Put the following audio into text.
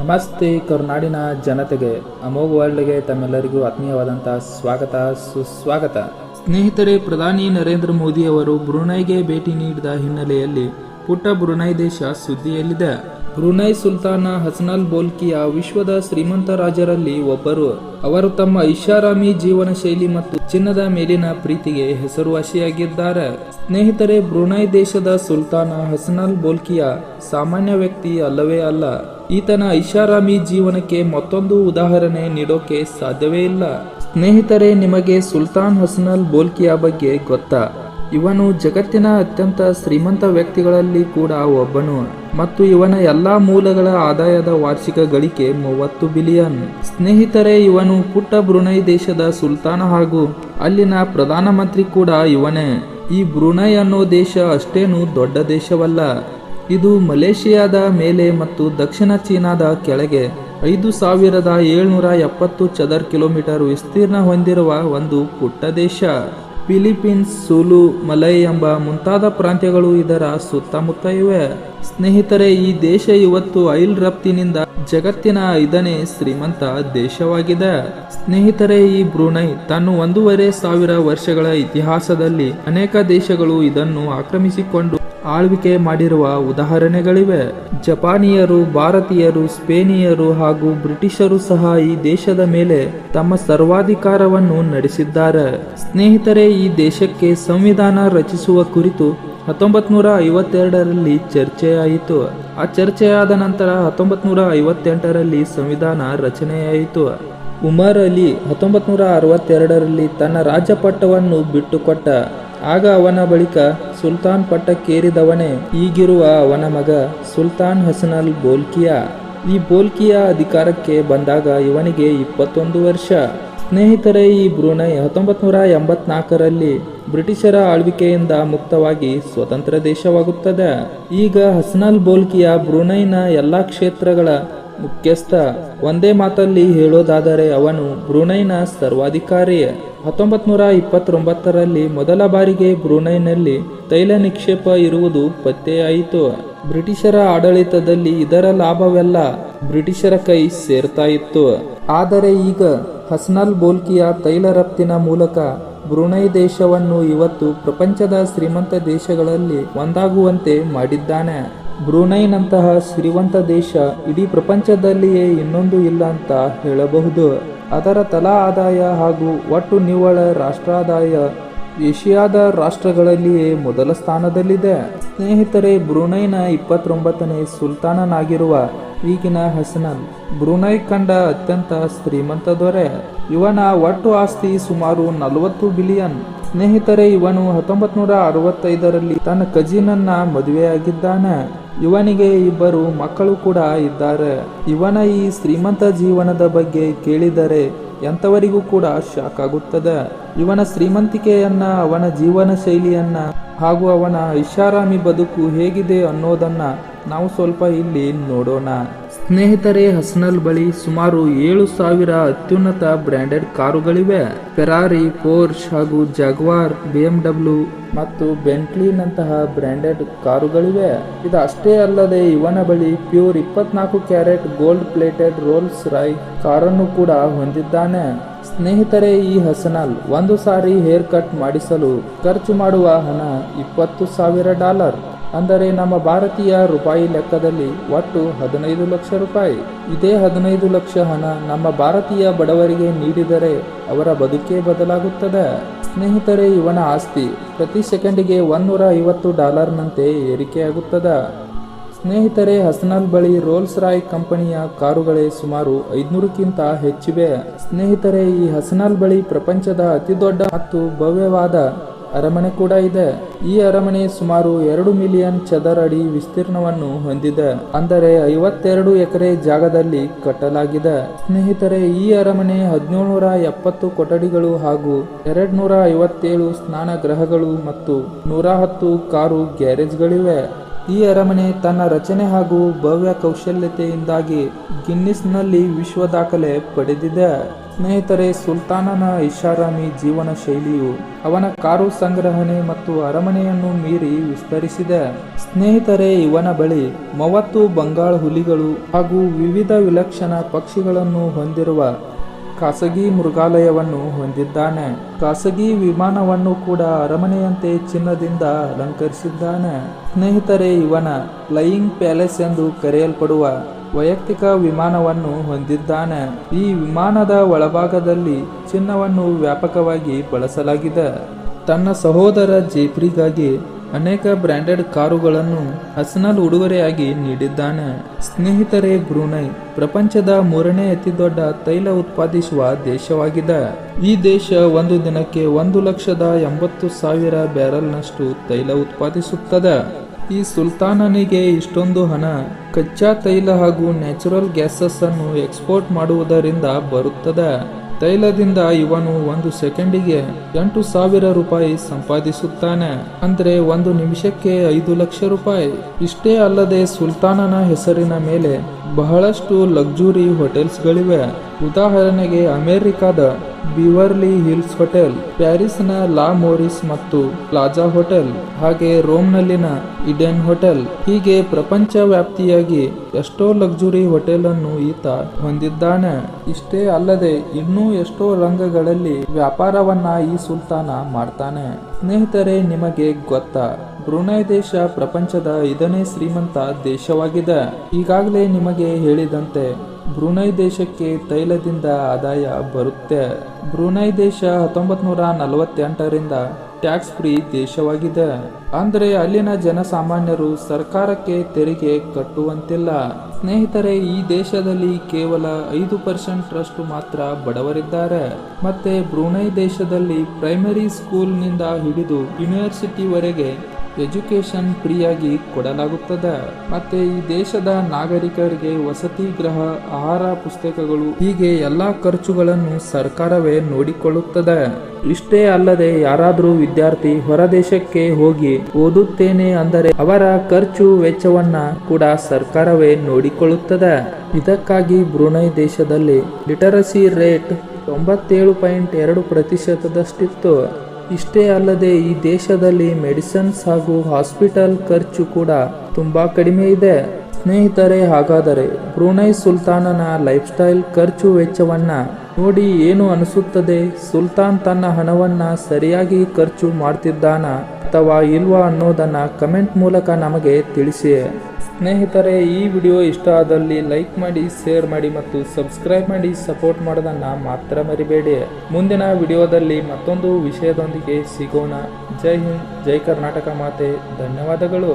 ನಮಸ್ತೆ ಕರುನಾಡಿನ ಜನತೆಗೆ, ಅಮೋಘ ವರ್ಲ್ಡ್ಗೆ ತಮ್ಮೆಲ್ಲರಿಗೂ ಆತ್ಮೀಯವಾದಂಥ ಸ್ವಾಗತ ಸುಸ್ವಾಗತ. ಸ್ನೇಹಿತರೆ, ಪ್ರಧಾನಿ ನರೇಂದ್ರ ಮೋದಿ ಅವರು ಬ್ರುನೈಗೆ ಭೇಟಿ ನೀಡಿದ ಹಿನ್ನೆಲೆಯಲ್ಲಿ ಪುಟ್ಟ ಬ್ರುನೈ ದೇಶ ಸುದ್ದಿಯಲ್ಲಿದೆ. ಬ್ರುನೈ ಸುಲ್ತಾನ ಹಸನಲ್ ಬೋಲ್ಕಿಯಾ ವಿಶ್ವದ ಶ್ರೀಮಂತ ರಾಜರಲ್ಲಿ ಒಬ್ಬರು. ಅವರು ತಮ್ಮ ಐಷಾರಾಮಿ ಜೀವನ ಶೈಲಿ ಮತ್ತು ಚಿನ್ನದ ಮೇಲಿನ ಪ್ರೀತಿಗೆ ಹೆಸರುವಾಸಿಯಾಗಿದ್ದಾರೆ. ಸ್ನೇಹಿತರೆ, ಬ್ರುನೈ ದೇಶದ ಸುಲ್ತಾನ ಹಸನಲ್ ಬೋಲ್ಕಿಯಾ ಸಾಮಾನ್ಯ ವ್ಯಕ್ತಿ ಅಲ್ಲವೇ ಅಲ್ಲ. ಈತನ ಐಷಾರಾಮಿ ಜೀವನಕ್ಕೆ ಮತ್ತೊಂದು ಉದಾಹರಣೆ ನೀಡೋಕೆ ಸಾಧ್ಯವೇ ಇಲ್ಲ. ಸ್ನೇಹಿತರೆ, ನಿಮಗೆ ಸುಲ್ತಾನ್ ಹಸನಲ್ ಬೋಲ್ಕಿಯಾ ಬಗ್ಗೆ ಗೊತ್ತಾ? ಇವನು ಜಗತ್ತಿನ ಅತ್ಯಂತ ಶ್ರೀಮಂತ ವ್ಯಕ್ತಿಗಳಲ್ಲಿ ಕೂಡ ಒಬ್ಬನು ಮತ್ತು ಇವನ ಎಲ್ಲಾ ಮೂಲಗಳ ಆದಾಯದ ವಾರ್ಷಿಕ ಗಳಿಕೆ 30 ಬಿಲಿಯನ್. ಸ್ನೇಹಿತರೆ, ಇವನು ಪುಟ್ಟ ಬ್ರುನೈ ದೇಶದ ಸುಲ್ತಾನ ಹಾಗೂ ಅಲ್ಲಿನ ಪ್ರಧಾನಮಂತ್ರಿ ಕೂಡ ಇವನೇ. ಈ ಬ್ರುನೈ ಅನ್ನೋ ದೇಶ ಅಷ್ಟೇನು ದೊಡ್ಡ ದೇಶವಲ್ಲ. ಇದು ಮಲೇಷಿಯಾದ ಮೇಲೆ ಮತ್ತು ದಕ್ಷಿಣ ಚೀನಾದ ಕೆಳಗೆ 5770 ಚದರ್ ಕಿಲೋಮೀಟರ್ ವಿಸ್ತೀರ್ಣ ಹೊಂದಿರುವ ಒಂದು ಪುಟ್ಟ ದೇಶ. ಫಿಲಿಪೀನ್ಸ್, ಸುಲು, ಮಲೈ ಎಂಬ ಮುಂತಾದ ಪ್ರಾಂತ್ಯಗಳು ಇದರ ಸುತ್ತಮುತ್ತ ಇವೆ. ಸ್ನೇಹಿತರೆ, ಈ ದೇಶ ಇವತ್ತು ಆಯಿಲ್ ರಫ್ತಿನಿಂದ ಜಗತ್ತಿನ 5ನೇ ಶ್ರೀಮಂತ ದೇಶವಾಗಿದೆ. ಸ್ನೇಹಿತರೆ, ಈ ಬ್ರುನೈ ತನ್ನ 1500 ವರ್ಷಗಳ ಇತಿಹಾಸದಲ್ಲಿ ಅನೇಕ ದೇಶಗಳು ಇದನ್ನು ಆಕ್ರಮಿಸಿಕೊಂಡು ಆಳ್ವಿಕೆ ಮಾಡಿರುವ ಉದಾಹರಣೆಗಳಿವೆ. ಜಪಾನಿಯರು, ಭಾರತೀಯರು, ಸ್ಪೇನಿಯರು ಹಾಗೂ ಬ್ರಿಟಿಷರು ಸಹ ಈ ದೇಶದ ಮೇಲೆ ತಮ್ಮ ಸರ್ವಾಧಿಕಾರವನ್ನು ನಡೆಸಿದ್ದಾರೆ. ಸ್ನೇಹಿತರೆ, ಈ ದೇಶಕ್ಕೆ ಸಂವಿಧಾನ ರಚಿಸುವ ಕುರಿತು 1952ರಲ್ಲಿ ಚರ್ಚೆಯಾಯಿತು. ಆ ಚರ್ಚೆಯಾದ ನಂತರ 1958ರಲ್ಲಿ ಸಂವಿಧಾನ ರಚನೆಯಾಯಿತು. ಉಮರ್ ಅಲಿ 1962ರಲ್ಲಿ ತನ್ನ ರಾಜಪಟ್ಟವನ್ನು ಬಿಟ್ಟುಕೊಟ್ಟ. ಆಗ ಅವನ ಬಳಿಕ ಸುಲ್ತಾನ್ ಪಟ್ಟಕ್ಕೇರಿದವನೇ ಈಗಿರುವ ಅವನ ಮಗ ಸುಲ್ತಾನ್ ಹಸನಲ್ ಬೋಲ್ಕಿಯಾ. ಈ ಬೋಲ್ಕಿಯಾ ಅಧಿಕಾರಕ್ಕೆ ಬಂದಾಗ ಇವನಿಗೆ 21 ವರ್ಷ. ಸ್ನೇಹಿತರೆ, ಈ ಬ್ರುನೈ 1984ರಲ್ಲಿ ಬ್ರಿಟಿಷರ ಆಳ್ವಿಕೆಯಿಂದ ಮುಕ್ತವಾಗಿ ಸ್ವತಂತ್ರ ದೇಶವಾಗುತ್ತದೆ. ಈಗ ಹಸನಲ್ ಬೋಲ್ಕಿಯಾ ಬ್ರುನೈನ ಎಲ್ಲಾ ಕ್ಷೇತ್ರಗಳ ಮುಖ್ಯಸ್ಥ. ಒಂದೇ ಮಾತಲ್ಲಿ ಹೇಳೋದಾದರೆ ಅವನು ಬ್ರುನೈನ ಸರ್ವಾಧಿಕಾರಿ. 1929ರಲ್ಲಿ ಮೊದಲ ಬಾರಿಗೆ ಬ್ರುನೈನಲ್ಲಿ ತೈಲ ನಿಕ್ಷೇಪ ಇರುವುದು ಪತ್ತೆಯಾಯಿತು. ಬ್ರಿಟಿಷರ ಆಡಳಿತದಲ್ಲಿ ಇದರ ಲಾಭವೆಲ್ಲ ಬ್ರಿಟಿಷರ ಕೈ ಸೇರ್ತಾ ಇತ್ತು. ಆದರೆ ಈಗ ಹಸನಲ್ ಬೋಲ್ಕಿಯಾ ತೈಲ ರಫ್ತಿನ ಮೂಲಕ ಬ್ರುನೈ ದೇಶವನ್ನು ಇವತ್ತು ಪ್ರಪಂಚದ ಶ್ರೀಮಂತ ದೇಶಗಳಲ್ಲಿ ಒಂದಾಗುವಂತೆ ಮಾಡಿದ್ದಾನೆ. ಬ್ರುನೈನಂತಹ ಶ್ರೀಮಂತ ದೇಶ ಇಡೀ ಪ್ರಪಂಚದಲ್ಲಿಯೇ ಇನ್ನೊಂದು ಇಲ್ಲ ಅಂತ ಹೇಳಬಹುದು. ಅದರ ತಲಾ ಆದಾಯ ಹಾಗೂ ಒಟ್ಟು ನಿವ್ವಳ ರಾಷ್ಟ್ರಾದಾಯ ಏಷ್ಯಾದ ರಾಷ್ಟ್ರಗಳಲ್ಲಿಯೇ ಮೊದಲ ಸ್ಥಾನದಲ್ಲಿದೆ. ಸ್ನೇಹಿತರೆ, ಬ್ರುನೈನ 29ನೇ ಸುಲ್ತಾನನಾಗಿರುವ ಈಗಿನ ಹಸನಲ್ ಬ್ರುನೈ ಕಂಡ ಅತ್ಯಂತ ಶ್ರೀಮಂತ ದೊರೆ. ಇವನ ಒಟ್ಟು ಆಸ್ತಿ ಸುಮಾರು 40 ಬಿಲಿಯನ್. ಸ್ನೇಹಿತರೆ, ಇವನು 1965ರಲ್ಲಿ ತನ್ನ ಕಜಿನನ್ನ ಮದುವೆಯಾಗಿದ್ದಾನೆ. ಇವನಿಗೆ 2 ಮಕ್ಕಳು ಕೂಡ ಇದ್ದಾರೆ. ಇವನ ಈ ಶ್ರೀಮಂತ ಜೀವನದ ಬಗ್ಗೆ ಕೇಳಿದರೆ ಎಂಥವರಿಗೂ ಕೂಡ ಶಾಕ್ ಆಗುತ್ತದೆ. ಇವನ ಶ್ರೀಮಂತಿಕೆಯನ್ನ, ಅವನ ಜೀವನ ಶೈಲಿಯನ್ನ ಹಾಗೂ ಅವನ ಐಷಾರಾಮಿ ಬದುಕು ಹೇಗಿದೆ ಅನ್ನೋದನ್ನ ನಾವು ಸ್ವಲ್ಪ ಇಲ್ಲಿ ನೋಡೋಣ. ಸ್ನೇಹಿತರೆ, ಹಸನಲ್ ಬಳಿ ಸುಮಾರು 7,000 ಅತ್ಯುನ್ನತ ಬ್ರ್ಯಾಂಡೆಡ್ ಕಾರುಗಳಿವೆ. ಫೆರಾರಿ, ಪೋರ್ಷ್ ಹಾಗೂ ಜಾಗ್ವಾರ್, BMW ಮತ್ತು ಬೆಂಟ್ಲಿನಂತಹ ಬ್ರ್ಯಾಂಡೆಡ್ ಕಾರುಗಳಿವೆ. ಇದು ಅಷ್ಟೇ ಅಲ್ಲದೆ ಇವನ ಬಳಿ pure 24 carat gold plated Rolls Royce ಕಾರನ್ನು ಕೂಡ ಹೊಂದಿದ್ದಾನೆ. ಸ್ನೇಹಿತರೆ, ಈ ಹಸನಲ್ ಒಂದು ಸಾರಿ ಹೇರ್ ಕಟ್ ಮಾಡಿಸಲು ಖರ್ಚು ಮಾಡುವ ಹಣ $20,000. ಅಂದರೆ ನಮ್ಮ ಭಾರತೀಯ ರೂಪಾಯಿ ಲೆಕ್ಕದಲ್ಲಿ ಒಟ್ಟು 15 ಲಕ್ಷ ರೂಪಾಯಿ. ಇದೇ 15 ಲಕ್ಷ ಹಣ ನಮ್ಮ ಭಾರತೀಯ ಬಡವರಿಗೆ ನೀಡಿದರೆ ಅವರ ಬದುಕೇ ಬದಲಾಗುತ್ತದೆ. ಸ್ನೇಹಿತರೆ, ಇವನ ಆಸ್ತಿ ಪ್ರತಿ ಸೆಕೆಂಡಿಗೆ $150ನಂತೆ ಏರಿಕೆಯಾಗುತ್ತದೆ. ಸ್ನೇಹಿತರೆ, ಹಸನಲ್ ಬಳಿ ರೋಲ್ಸ್ ರಾಯ್ ಕಂಪನಿಯ ಕಾರುಗಳೇ ಸುಮಾರು 500ಕ್ಕಿಂತ ಹೆಚ್ಚಿವೆ. ಸ್ನೇಹಿತರೆ, ಈ ಹಸನಲ್ ಬಳಿ ಪ್ರಪಂಚದ ಅತಿ ದೊಡ್ಡ ಮತ್ತು ಭವ್ಯವಾದ ಅರಮನೆ ಕೂಡ ಇದೆ. ಈ ಅರಮನೆ ಸುಮಾರು 2 ಮಿಲಿಯನ್ ಚದರ ಅಡಿ ವಿಸ್ತೀರ್ಣವನ್ನು ಹೊಂದಿದೆ. ಅಂದರೆ 52 ಎಕರೆ ಜಾಗದಲ್ಲಿ ಕಟ್ಟಲಾಗಿದೆ. ಸ್ನೇಹಿತರೆ, ಈ ಅರಮನೆ 1770 ಕೊಠಡಿಗಳು ಹಾಗೂ 257 ಸ್ನಾನಗೃಹಗಳು ಮತ್ತು 110 ಕಾರು ಗ್ಯಾರೇಜ್ಗಳಿವೆ. ಈ ಅರಮನೆ ತನ್ನ ರಚನೆ ಹಾಗೂ ಭವ್ಯ ಕೌಶಲ್ಯತೆಯಿಂದಾಗಿ ಗಿನ್ನಿಸ್ನಲ್ಲಿ ವಿಶ್ವ ದಾಖಲೆ ಪಡೆದಿದೆ. ಸ್ನೇಹಿತರೆ, ಸುಲ್ತಾನನ ಐಷಾರಾಮಿ ಜೀವನ ಶೈಲಿಯು ಅವನ ಕಾರು ಸಂಗ್ರಹಣೆ ಮತ್ತು ಅರಮನೆಯನ್ನು ಮೀರಿ ವಿಸ್ತರಿಸಿದೆ. ಸ್ನೇಹಿತರೆ, ಇವನ ಬಳಿ 30 ಬಂಗಾಳ ಹುಲಿಗಳು ಹಾಗೂ ವಿವಿಧ ವಿಲಕ್ಷಣ ಪಕ್ಷಿಗಳನ್ನು ಹೊಂದಿರುವ ಖಾಸಗಿ ಮೃಗಾಲಯವನ್ನು ಹೊಂದಿದ್ದಾನೆ. ಖಾಸಗಿ ವಿಮಾನವನ್ನು ಕೂಡ ಅರಮನೆಯಂತೆ ಚಿನ್ನದಿಂದ ಅಲಂಕರಿಸಿದ್ದಾನೆ. ಸ್ನೇಹಿತರೆ, ಇವನ ಫ್ಲೈಯಿಂಗ್ ಪ್ಯಾಲೇಸ್ ಎಂದು ಕರೆಯಲ್ಪಡುವ ವೈಯಕ್ತಿಕ ವಿಮಾನವನ್ನು ಹೊಂದಿದ್ದಾನೆ. ಈ ವಿಮಾನದ ಒಳಭಾಗದಲ್ಲಿ ಚಿನ್ನವನ್ನು ವ್ಯಾಪಕವಾಗಿ ಬಳಸಲಾಗಿದೆ. ತನ್ನ ಸಹೋದರ ಜೇಫ್ರಿಗಾಗಿ ಅನೇಕ ಬ್ರ್ಯಾಂಡೆಡ್ ಕಾರುಗಳನ್ನು ಅರ್ಸೆನಲ್ ಉಡುಗೊರೆಯಾಗಿ ನೀಡಿದ್ದಾನೆ. ಸ್ನೇಹಿತರೆ, ಬ್ರುನೈ ಪ್ರಪಂಚದ 3ನೇ ಅತಿದೊಡ್ಡ ತೈಲ ಉತ್ಪಾದಿಸುವ ದೇಶವಾಗಿದೆ. ಈ ದೇಶ ಒಂದು ದಿನಕ್ಕೆ 1,80,000 ಬ್ಯಾರೆಲ್ನಷ್ಟು ತೈಲ ಉತ್ಪಾದಿಸುತ್ತದೆ. ಈ ಸುಲ್ತಾನನಿಗೆ ಇಷ್ಟೊಂದು ಹಣ ಕಚ್ಚಾ ತೈಲ ಹಾಗೂ ನ್ಯಾಚುರಲ್ ಗ್ಯಾಸಸ್ ಅನ್ನು ಎಕ್ಸ್ಪೋರ್ಟ್ ಮಾಡುವುದರಿಂದ ಬರುತ್ತದೆ. ತೈಲದಿಂದ ಇವನು 1 ಸೆಕೆಂಡಿಗೆ 8,000 ರೂಪಾಯಿ ಸಂಪಾದಿಸುತ್ತಾನೆ. ಅಂದ್ರೆ 1 ನಿಮಿಷಕ್ಕೆ 5 ಲಕ್ಷ ರೂಪಾಯಿ. ಇಷ್ಟೇ ಅಲ್ಲದೆ ಸುಲ್ತಾನನ ಹೆಸರಿನ ಮೇಲೆ ಬಹಳಷ್ಟು ಲಕ್ಸುರಿ ಹೋಟೆಲ್ಸ್ಗಳಿವೆ. ಉದಾಹರಣೆಗೆ ಅಮೆರಿಕಾದ ಬಿವರ್ಲಿ ಹಿಲ್ಸ್ ಹೋಟೆಲ್, ಪ್ಯಾರಿಸ್ನ ಲಾ ಮೋರಿಸ್ ಮತ್ತು ಪ್ಲಾಜಾ ಹೋಟೆಲ್, ಹಾಗೆ ರೋಮ್ನಲ್ಲಿನ ಇಡೆನ್ ಹೋಟೆಲ್. ಹೀಗೆ ಪ್ರಪಂಚ ವ್ಯಾಪ್ತಿಯಾಗಿ ಎಷ್ಟೋ ಲಕ್ಸುರಿ ಹೋಟೆಲ್ ಅನ್ನು ಈತ ಹೊಂದಿದ್ದಾನೆ. ಇಷ್ಟೇ ಅಲ್ಲದೆ ಇನ್ನೂ ಎಷ್ಟೋ ರಂಗಗಳಲ್ಲಿ ವ್ಯಾಪಾರವನ್ನ ಈ ಸುಲ್ತಾನ ಮಾಡ್ತಾನೆ. ಸ್ನೇಹಿತರೆ, ನಿಮಗೆ ಗೊತ್ತಾ, ಬ್ರುನೈ ದೇಶ ಪ್ರಪಂಚದ 5ನೇ ಶ್ರೀಮಂತ ದೇಶವಾಗಿದೆ. ಈಗಾಗಲೇ ನಿಮಗೆ ಹೇಳಿದಂತೆ ಬ್ರುನೈ ದೇಶಕ್ಕೆ ತೈಲದಿಂದ ಆದಾಯ ಬರುತ್ತೆ. ಬ್ರುನೈ ದೇಶ 1948ರಿಂದ ಟ್ಯಾಕ್ಸ್ ಫ್ರೀ ದೇಶವಾಗಿದೆ. ಅಂದ್ರೆ ಅಲ್ಲಿನ ಜನಸಾಮಾನ್ಯರು ಸರ್ಕಾರಕ್ಕೆ ತೆರಿಗೆ ಕಟ್ಟುವಂತಿಲ್ಲ. ಸ್ನೇಹಿತರೆ, ಈ ದೇಶದಲ್ಲಿ ಕೇವಲ 5% ರಷ್ಟು ಮಾತ್ರ ಬಡವರಿದ್ದಾರೆ. ಮತ್ತೆ ಬ್ರುನೈ ದೇಶದಲ್ಲಿ ಪ್ರೈಮರಿ ಸ್ಕೂಲ್ ನಿಂದ ಹಿಡಿದು ಯೂನಿವರ್ಸಿಟಿವರೆಗೆ ಎಜುಕೇಶನ್ ಫ್ರೀಯಾಗಿ ಕೊಡಲಾಗುತ್ತದೆ. ಮತ್ತೆ ಈ ದೇಶದ ನಾಗರಿಕರಿಗೆ ವಸತಿ ಗೃಹ, ಆಹಾರ, ಪುಸ್ತಕಗಳು ಹೀಗೆ ಎಲ್ಲಾ ಖರ್ಚುಗಳನ್ನು ಸರ್ಕಾರವೇ ನೋಡಿಕೊಳ್ಳುತ್ತದೆ. ಇಷ್ಟೇ ಅಲ್ಲದೆ ಯಾರಾದ್ರೂ ವಿದ್ಯಾರ್ಥಿ ಹೊರ ದೇಶಕ್ಕೆ ಹೋಗಿ ಓದುತ್ತೇನೆ ಅಂದರೆ ಅವರ ಖರ್ಚು ವೆಚ್ಚವನ್ನ ಕೂಡ ಸರ್ಕಾರವೇ ನೋಡಿಕೊಳ್ಳುತ್ತದೆ. ಇದಕ್ಕಾಗಿ ಬ್ರುನೈ ದೇಶದಲ್ಲಿ ಲಿಟರಸಿ ರೇಟ್ 97.2%ದಷ್ಟಿತ್ತು. ಇಷ್ಟೇ ಅಲ್ಲದೆ ಈ ದೇಶದಲ್ಲಿ ಮೆಡಿಸಿನ್ಸ್ ಹಾಗೂ ಹಾಸ್ಪಿಟಲ್ ಖರ್ಚು ಕೂಡ ತುಂಬಾ ಕಡಿಮೆ ಇದೆ. ಸ್ನೇಹಿತರೆ, ಹಾಗಾದರೆ ಬ್ರುನೈ ಸುಲ್ತಾನನ ಲೈಫ್ ಸ್ಟೈಲ್ ಖರ್ಚು ವೆಚ್ಚವನ್ನ ನೋಡಿ ಏನು ಅನಿಸುತ್ತದೆ? ಸುಲ್ತಾನ್ ತನ್ನ ಹಣವನ್ನ ಸರಿಯಾಗಿ ಖರ್ಚು ಮಾಡ್ತಿದ್ದಾನ ಅಥವಾ ಇಲ್ವಾ ಅನ್ನೋದನ್ನ ಕಮೆಂಟ್ ಮೂಲಕ ನಮಗೆ ತಿಳಿಸಿ. ಸ್ನೇಹಿತರೆ, ಈ ವಿಡಿಯೋ ಇಷ್ಟ ಆದಲ್ಲಿ ಲೈಕ್ ಮಾಡಿ, ಶೇರ್ ಮಾಡಿ ಮತ್ತು ಸಬ್ಸ್ಕ್ರೈಬ್ ಮಾಡಿ ಸಪೋರ್ಟ್ ಮಾಡೋದನ್ನ ಮಾತ್ರ ಮರಿಬೇಡಿ. ಮುಂದಿನ ವಿಡಿಯೋದಲ್ಲಿ ಮತ್ತೊಂದು ವಿಷಯದೊಂದಿಗೆ ಸಿಗೋಣ. ಜೈ ಹಿಂದ್, ಜೈ ಕರ್ನಾಟಕ ಮಾತೆ. ಧನ್ಯವಾದಗಳು.